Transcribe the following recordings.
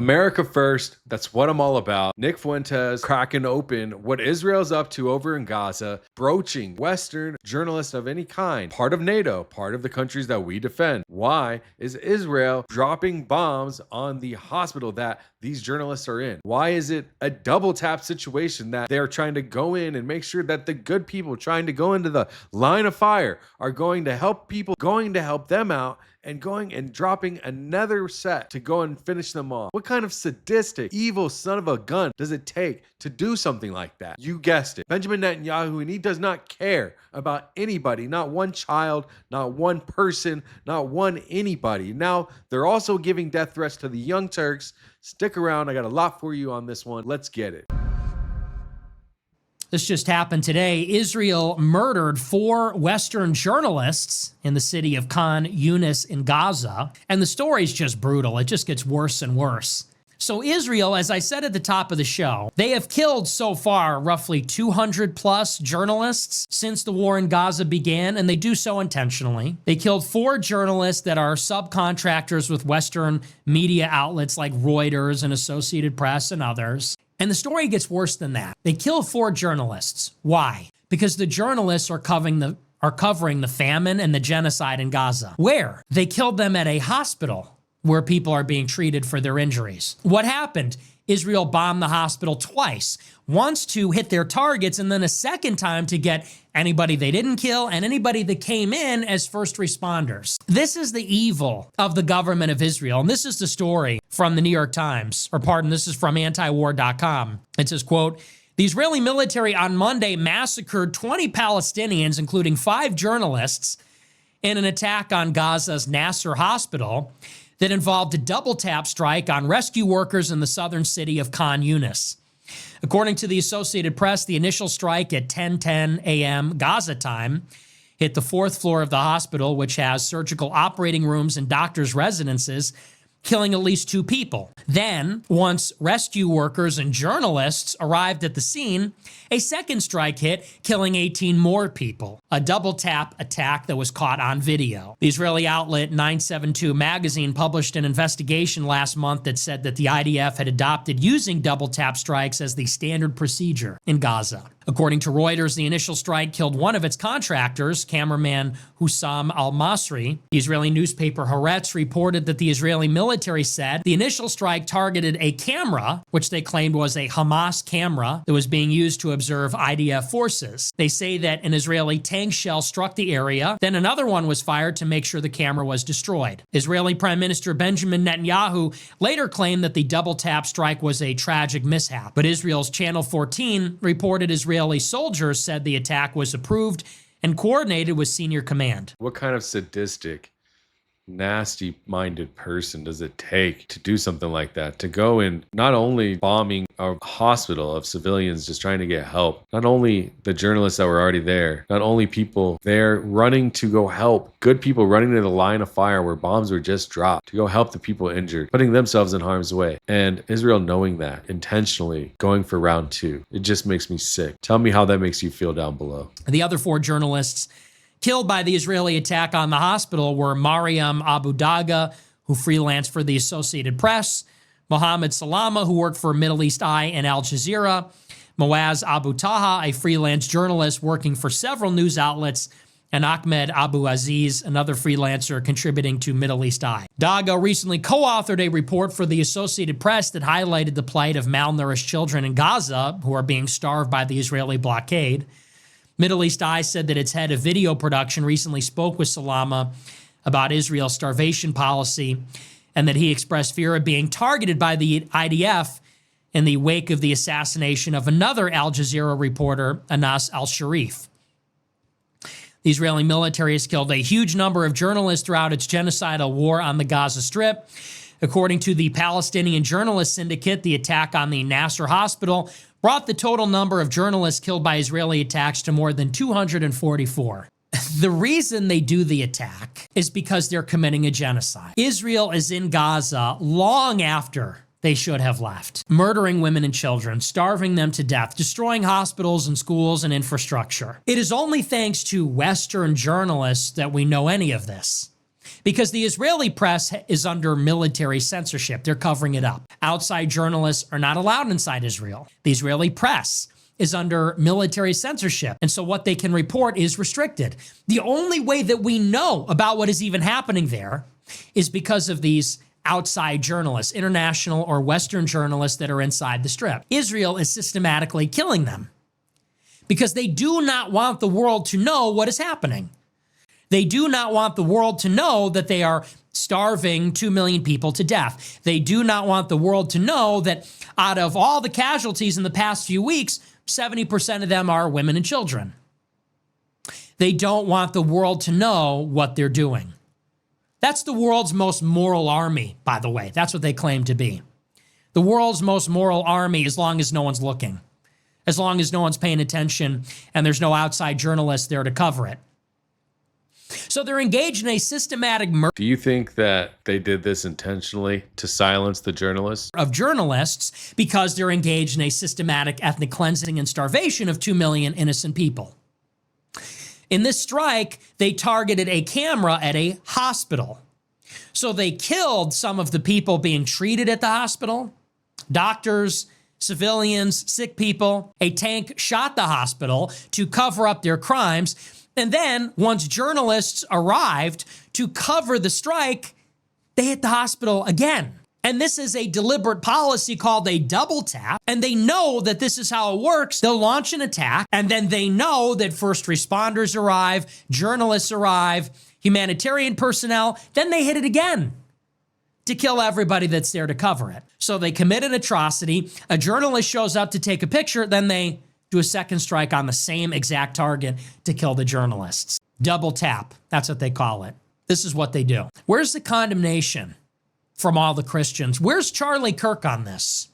America first, that's what I'm all about. Nick Fuentes cracking open what Israel's up to over in Gaza, broaching Western journalists of any kind, part of NATO, part of the countries that we defend. Why is Israel dropping bombs on the hospital that these journalists are in? Why is it a double tap situation that they're trying to go in and make sure that the good people trying to go into the line of fire are going to help people, going to help them out, and going and dropping another set to go and finish them off? What kind of sadistic, evil son of a gun does it take to do something like that? You guessed it. Benjamin Netanyahu, and he does not care about anybody, not one child, not one person, not one anybody. Now, they're also giving death threats to the Young Turks. Stick around. I got a lot for you on this one. Let's get it. This just happened today. Israel murdered 4 Western journalists in the city of Khan Yunis in Gaza. And the story's just brutal. It just gets worse and worse. So Israel, as I said at the top of the show, they have killed so far roughly 200 plus journalists since the war in Gaza began, and they do so intentionally. They killed 4 journalists that are subcontractors with Western media outlets like Reuters and Associated Press and others. And the story gets worse than that. They killed 4 journalists. Why? Because the journalists are covering the famine and the genocide in Gaza. Where? They killed them at a hospital where people are being treated for their injuries. What happened? Israel bombed the hospital twice. Once to hit their targets, and then a second time to get anybody they didn't kill and anybody that came in as first responders. This is the evil of the government of Israel. And this is the story from the New York Times, or pardon, this is from antiwar.com. It says, quote, "The Israeli military on Monday massacred 20 Palestinians, including 5 journalists, in an attack on Gaza's Nasser hospital that involved a double tap strike on rescue workers in the southern city of Khan Yunis. According to the Associated Press, the initial strike at 10:10 a.m. Gaza time hit the 4th floor of the hospital, which has surgical operating rooms and doctors' residences, killing at least 2 people. Then, once rescue workers and journalists arrived at the scene, a second strike hit, killing 18 more people. A double tap attack that was caught on video. The Israeli outlet 972 magazine published an investigation last month that said that the IDF had adopted using double tap strikes as the standard procedure in Gaza. According to Reuters, the initial strike killed one of its contractors, cameraman Hussam al-Masri. The Israeli newspaper Haaretz reported that the Israeli military said the initial strike targeted a camera, which they claimed was a Hamas camera that was being used to observe IDF forces. They say that an Israeli tank shell struck the area, then another one was fired to make sure the camera was destroyed. Israeli Prime Minister Benjamin Netanyahu later claimed that the double tap strike was a tragic mishap, but Israel's Channel 14 reported Israeli soldiers said the attack was approved and coordinated with senior command. What kind of sadistic, nasty-minded person does it take to do something like that? To go in, not only bombing a hospital of civilians just trying to get help, not only the journalists that were already there, not only people there running to go help, good people running to the line of fire where bombs were just dropped to go help the people injured, putting themselves in harm's way. And Israel knowing that, intentionally going for round 2. It just makes me sick. Tell me how that makes you feel down below. The other 4 journalists killed by the Israeli attack on the hospital were Mariam Abu Daga, who freelanced for the Associated Press, Mohammed Salama, who worked for Middle East Eye and Al Jazeera, Moaz Abu Taha, a freelance journalist working for several news outlets, and Ahmed Abu Aziz, another freelancer contributing to Middle East Eye. Daga recently co-authored a report for the Associated Press that highlighted the plight of malnourished children in Gaza who are being starved by the Israeli blockade. Middle East Eye said that its head of video production recently spoke with Salama about Israel's starvation policy and that he expressed fear of being targeted by the IDF in the wake of the assassination of another Al Jazeera reporter, Anas al-Sharif. The Israeli military has killed a huge number of journalists throughout its genocidal war on the Gaza Strip. According to the Palestinian Journalist Syndicate, the attack on the Nasser hospital brought the total number of journalists killed by Israeli attacks to more than 244. The reason they do the attack is because they're committing a genocide. Israel is in Gaza long after they should have left, murdering women and children, starving them to death, destroying hospitals and schools and infrastructure. It is only thanks to Western journalists that we know any of this. because the Israeli press is under military censorship. They're covering it up. Outside journalists are not allowed inside Israel. The Israeli press is under military censorship, and so what they can report is restricted. The only way that we know about what is even happening there is because of these outside journalists, international or Western journalists that are inside the Strip. Israel is systematically killing them because they do not want the world to know what is happening. They do not want the world to know that they are starving 2 million people to death. They do not want the world to know that out of all the casualties in the past few weeks, 70% of them are women and children. They don't want the world to know what they're doing. That's the world's most moral army, by the way. That's what they claim to be. The world's most moral army, as long as no one's looking, as long as no one's paying attention and there's no outside journalists there to cover it. So they're engaged in a systematic murder. Do you think that they did this intentionally to silence the journalists? Of journalists because they're engaged in a systematic ethnic cleansing and starvation of 2 million innocent people. In this strike, they targeted a camera at a hospital. So they killed some of the people being treated at the hospital, doctors, civilians, sick people. A tank shot the hospital to cover up their crimes. And then once journalists arrived to cover the strike, they hit the hospital again. And this is a deliberate policy called a double tap. And they know that this is how it works. They'll launch an attack, and then they know that first responders arrive, journalists arrive, humanitarian personnel, then they hit it again to kill everybody that's there to cover it. So they commit an atrocity, a journalist shows up to take a picture, then they do a second strike on the same exact target to kill the journalists. Double tap, that's what they call it. This is what they do. Where's the condemnation from all the Christians? Where's Charlie Kirk on this?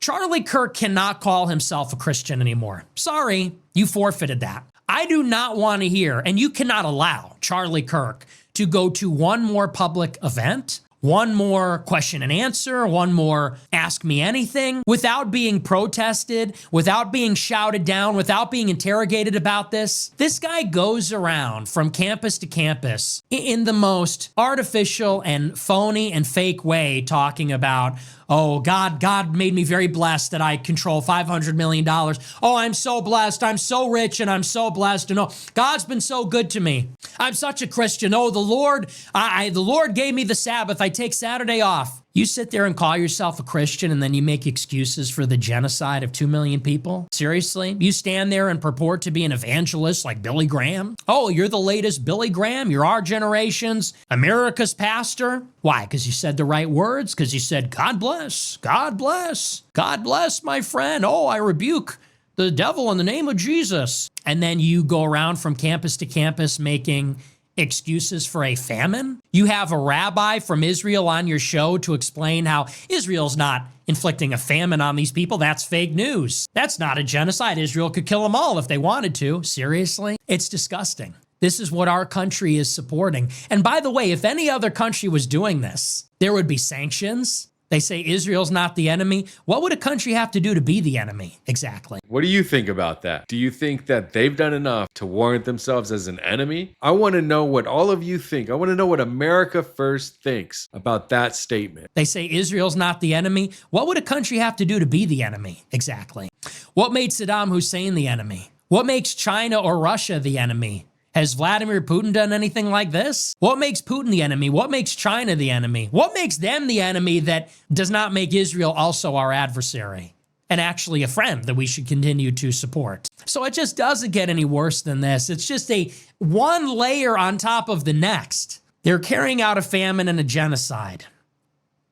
Charlie Kirk cannot call himself a Christian anymore. Sorry, you forfeited that. I do not want to hear, and you cannot allow Charlie Kirk to go to one more public event, one more question and answer, one more ask me anything, without being protested, without being shouted down, without being interrogated about this. This guy goes around from campus to campus in the most artificial and phony and fake way, talking about, oh, God made me very blessed that I control $500 million. Oh, I'm so blessed. I'm so rich and I'm so blessed. And oh, God's been so good to me. I'm such a Christian. Oh, the Lord gave me the Sabbath. I take Saturday off. You sit there and call yourself a Christian and then you make excuses for the genocide of 2 million people? Seriously? You stand there and purport to be an evangelist like Billy Graham? Oh, you're the latest Billy Graham? You're our generation's America's pastor? Why? Because you said the right words? Because you said, God bless, God bless, God bless, my friend. Oh, I rebuke the devil in the name of Jesus. And then you go around from campus to campus making excuses for a famine? You have a rabbi from Israel on your show to explain how Israel's not inflicting a famine on these people. That's fake news. That's not a genocide. Israel could kill them all if they wanted to. Seriously? It's disgusting. This is what our country is supporting. And by the way, if any other country was doing this, there would be sanctions. They say Israel's not the enemy. What would a country have to do to be the enemy? Exactly. What do you think about that? Do you think that they've done enough to warrant themselves as an enemy? I want to know what all of you think. I want to know what America First thinks about that statement. They say Israel's not the enemy. What would a country have to do to be the enemy? Exactly. What made Saddam Hussein the enemy? What makes China or Russia the enemy? Has Vladimir Putin done anything like this? What makes Putin the enemy? What makes China the enemy? What makes them the enemy that does not make Israel also our adversary and actually a friend that we should continue to support? So it just doesn't get any worse than this. It's just a one layer on top of the next. They're carrying out a famine and a genocide.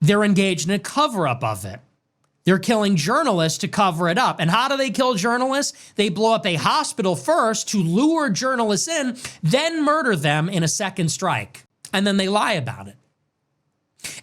They're engaged in a cover-up of it. They're killing journalists to cover it up. And how do they kill journalists? They blow up a hospital first to lure journalists in, then murder them in a second strike. And then they lie about it.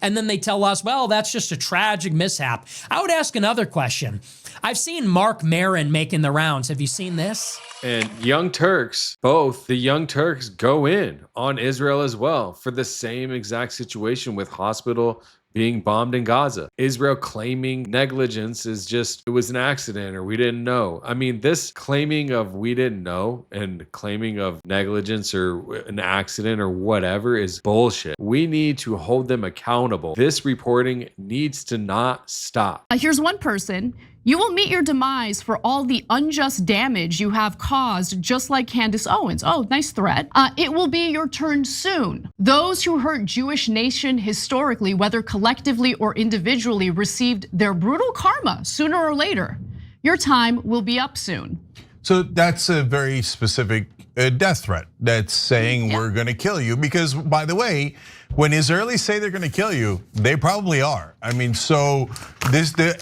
And then they tell us, well, that's just a tragic mishap. I would ask another question. I've seen Mark Maron making the rounds. Have you seen this? And Young Turks, both the Young Turks go in on Israel as well for the same exact situation with hospital being bombed in Gaza. Israel claiming negligence is just, it was an accident or we didn't know. I mean, this claiming of we didn't know and claiming of negligence or an accident or whatever is bullshit. We need to hold them accountable. This reporting needs to not stop. Here's one person. You will meet your demise for all the unjust damage you have caused, just like Candace Owens. Oh, nice threat. It will be your turn soon. Those who hurt Jewish nation historically, whether collectively or individually, received their brutal karma sooner or later. Your time will be up soon. So that's a very specific death threat that's saying we're gonna kill you. Because by the way, when Israelis say they're gonna kill you, they probably are. I mean, so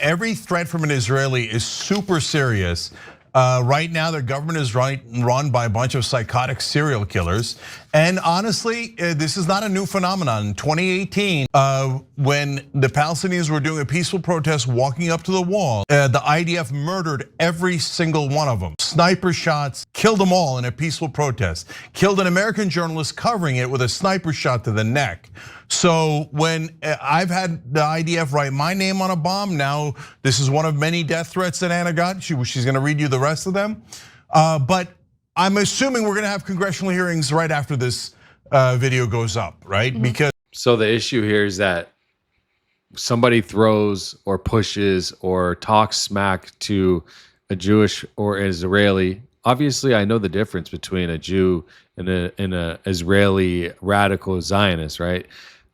every threat from an Israeli is super serious. Right now, their government is run by a bunch of psychotic serial killers. And honestly, this is not a new phenomenon. In 2018, when the Palestinians were doing a peaceful protest walking up to the wall, the IDF murdered every single one of them. Sniper shots, killed them all in a peaceful protest. Killed an American journalist covering it with a sniper shot to the neck. So when I've had the IDF write my name on a bomb, now this is one of many death threats that Ana got. She's gonna read you the rest of them. But I'm assuming we're gonna have congressional hearings right after this video goes up, right? Because so the issue here is that somebody throws or pushes or talks smack to a Jewish or Israeli. Obviously, I know the difference between a Jew and an Israeli radical Zionist, right?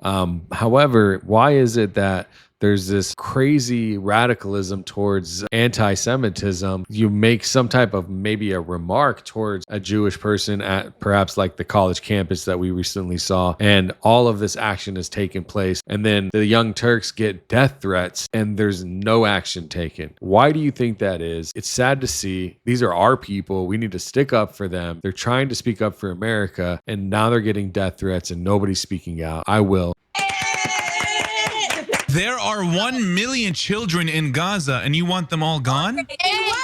However, why is it that there's this crazy radicalism towards anti-Semitism? You make some type of maybe a remark towards a Jewish person at perhaps like the college campus that we recently saw, and all of this action has taken place, and then the Young Turks get death threats and there's no action taken. Why do you think that is? It's sad to see. These are our people. We need to stick up for them. They're trying to speak up for America, and now they're getting death threats and nobody's speaking out. I will. There are 1 million children in Gaza and you want them all gone?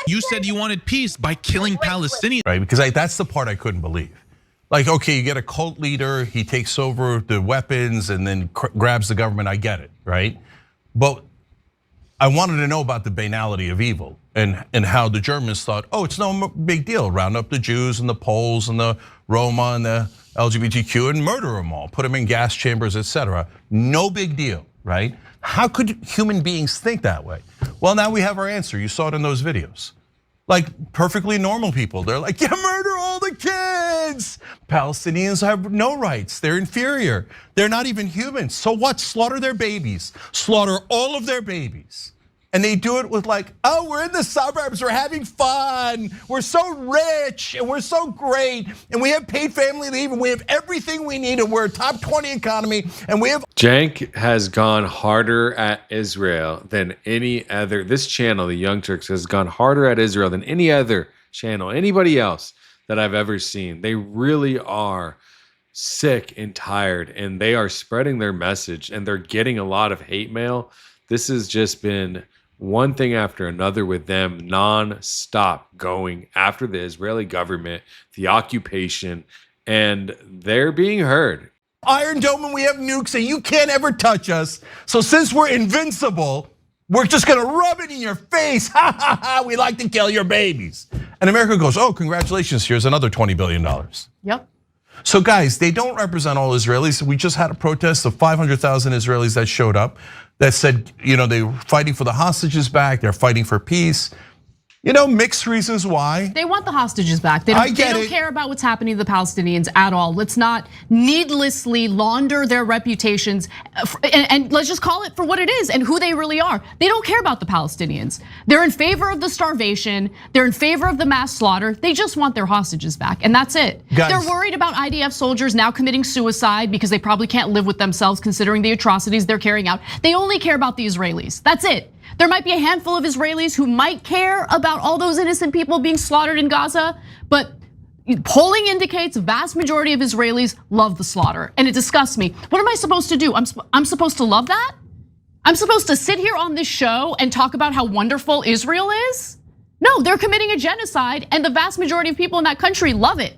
You said you wanted peace by killing Palestinians. right, because that's the part I couldn't believe. Like, okay, you get a cult leader, he takes over the weapons and then grabs the government, I get it, right? But I wanted to know about the banality of evil and how the Germans thought, oh, it's no big deal, round up the Jews and the Poles and the Roma and the LGBTQ and murder them all, put them in gas chambers, etc. No big deal, right? How could human beings think that way? Well, now we have our answer. You saw it in those videos. Like perfectly normal people, they're like, yeah, murder all the kids. Palestinians have no rights, they're inferior. They're not even human, so what? Slaughter their babies, slaughter all of their babies. And they do it with like, oh, we're in the suburbs, we're having fun, we're so rich and we're so great, and we have paid family leave and we have everything we need and we're a top 20 economy and we have. Cenk has gone harder at Israel than any other. This channel, the Young Turks, has gone harder at Israel than any other channel, anybody else that I've ever seen. They really are sick and tired, and they are spreading their message, and they're getting a lot of hate mail. This has just been one thing after another with them non-stop going after the Israeli government, the occupation, and they're being heard. Iron Dome and we have nukes and you can't ever touch us. So since we're invincible, we're just gonna rub it in your face. Ha ha ha, we like to kill your babies. And America goes, oh, congratulations, here's another $20 billion. Yep. So guys, they don't represent all Israelis. We just had a protest of 500,000 Israelis that showed up that said, they're fighting for the hostages back, they're fighting for peace. Mixed reasons why. They want the hostages back. They don't care about what's happening to the Palestinians at all. Let's not needlessly launder their reputations, and let's just call it for what it is and who they really are. They don't care about the Palestinians. They're in favor of the starvation. They're in favor of the mass slaughter. They just want their hostages back, and that's it. Guys, they're worried about IDF soldiers now committing suicide because they probably can't live with themselves considering the atrocities they're carrying out. They only care about the Israelis. That's it. There might be a handful of Israelis who might care about all those innocent people being slaughtered in Gaza, but polling indicates a vast majority of Israelis love the slaughter, and it disgusts me. What am I supposed to do? I'm supposed to love that? I'm supposed to sit here on this show and talk about how wonderful Israel is? No, they're committing a genocide, and the vast majority of people in that country love it.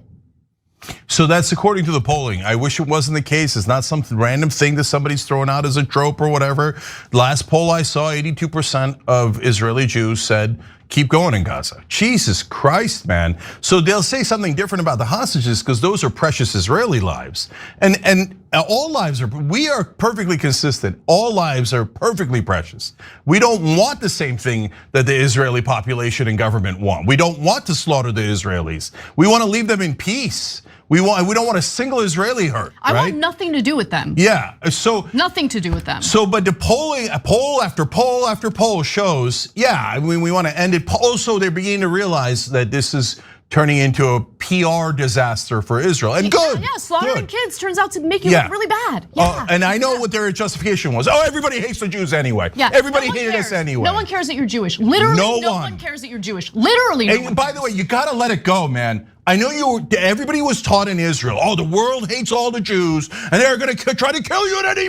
So that's according to the polling. I wish it wasn't the case. It's not some random thing that somebody's throwing out as a trope or whatever. Last poll I saw, 82% of Israeli Jews said, keep going in Gaza. Jesus Christ, man. So they'll say something different about the hostages because those are precious Israeli lives. And all lives we are perfectly consistent. All lives are perfectly precious. We don't want the same thing that the Israeli population and government want. We don't want to slaughter the Israelis. We want to leave them in peace. We don't want a single Israeli hurt. I right? want nothing to do with them. Yeah, so nothing to do with them. So, but the polling, poll after poll after poll shows, yeah, I mean, we want to end it. Also, they're beginning to realize that this is turning into a PR disaster for Israel. And good. Yeah, slaughtering kids turns out to make you look really bad. And I know what their justification was. Oh, everybody hates the Jews anyway. Yeah, everybody hated us anyway. No one cares that you're Jewish. Literally, no one cares that you're Jewish. Literally. And by the way, you gotta let it go, man. I know everybody was taught in Israel, oh, the world hates all the Jews, and they're gonna try to kill you at any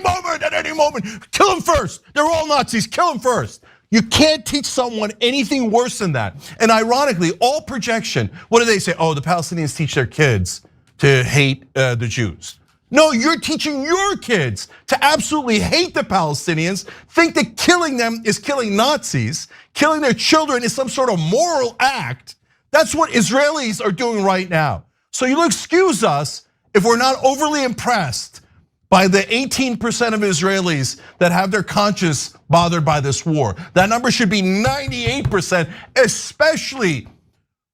moment. Kill them first. They're all Nazis, kill them first. You can't teach someone anything worse than that. And ironically, all projection, what do they say? Oh, the Palestinians teach their kids to hate the Jews. No, you're teaching your kids to absolutely hate the Palestinians, think that killing them is killing Nazis, killing their children is some sort of moral act. That's what Israelis are doing right now. So you'll excuse us if we're not overly impressed by the 18% of Israelis that have their conscience bothered by this war. That number should be 98%, especially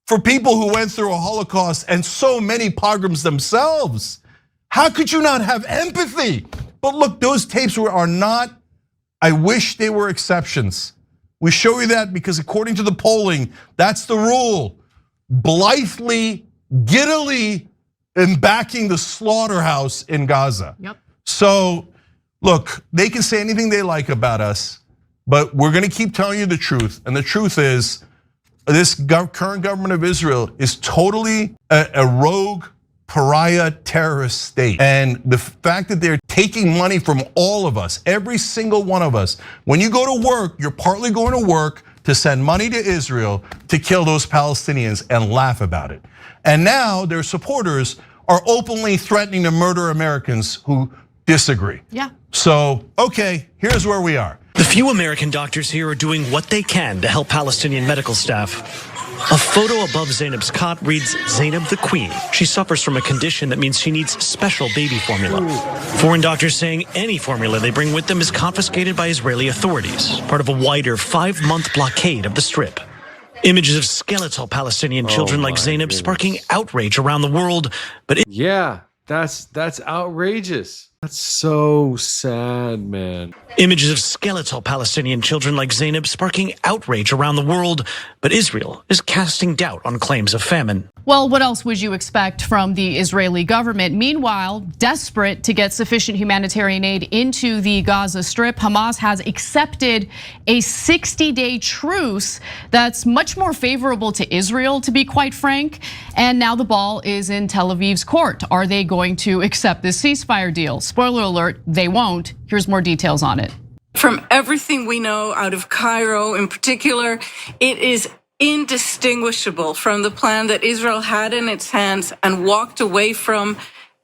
for people who went through a Holocaust and so many pogroms themselves. How could you not have empathy? But look, those tapes are not, I wish they were exceptions. We show you that because according to the polling, that's the rule. Blithely, giddily, and backing the slaughterhouse in Gaza. Yep. So, look, they can say anything they like about us, but we're gonna keep telling you the truth. And the truth is, this current government of Israel is totally a rogue, pariah terrorist state. And the fact that they're taking money from all of us, every single one of us, when you go to work, you're partly going to work to send money to Israel to kill those Palestinians and laugh about it. And now their supporters are openly threatening to murder Americans who disagree. Yeah. So, okay, here's where we are. The few American doctors here are doing what they can to help Palestinian medical staff. A photo above Zainab's cot reads Zainab the Queen. She suffers from a condition that means she needs special baby formula. Foreign doctors saying any formula they bring with them is confiscated by Israeli authorities, part of a wider 5-month blockade of the Strip. Images of skeletal Palestinian children like Zainab sparking outrage around the world, but yeah, that's outrageous. That's so sad, man. Images of skeletal Palestinian children like Zainab sparking outrage around the world, but Israel is casting doubt on claims of famine. Well, what else would you expect from the Israeli government? Meanwhile, desperate to get sufficient humanitarian aid into the Gaza Strip, Hamas has accepted a 60-day truce that's much more favorable to Israel, to be quite frank. And now the ball is in Tel Aviv's court. Are they going to accept this ceasefire deal? Spoiler alert, they won't. Here's more details on it. From everything we know out of Cairo in particular, it is indistinguishable from the plan that Israel had in its hands and walked away from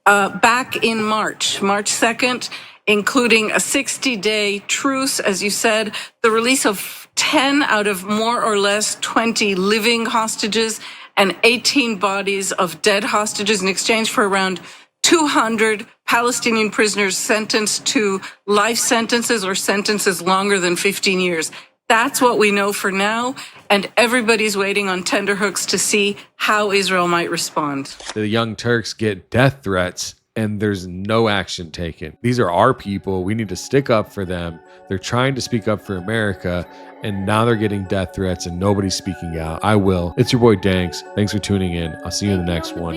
back in March 2nd, including a 60-day truce, as you said, the release of 10 out of more or less 20 living hostages and 18 bodies of dead hostages in exchange for around 200 Palestinian prisoners sentenced to life sentences or sentences longer than 15 years. That's what we know for now, and everybody's waiting on tenterhooks to see how Israel might respond. The Young Turks get death threats and there's no action taken. These are our people. We need to stick up for them. They're trying to speak up for America, and now they're getting death threats and nobody's speaking out. I will. It's your boy Danks. Thanks for tuning in. I'll see you in the next one.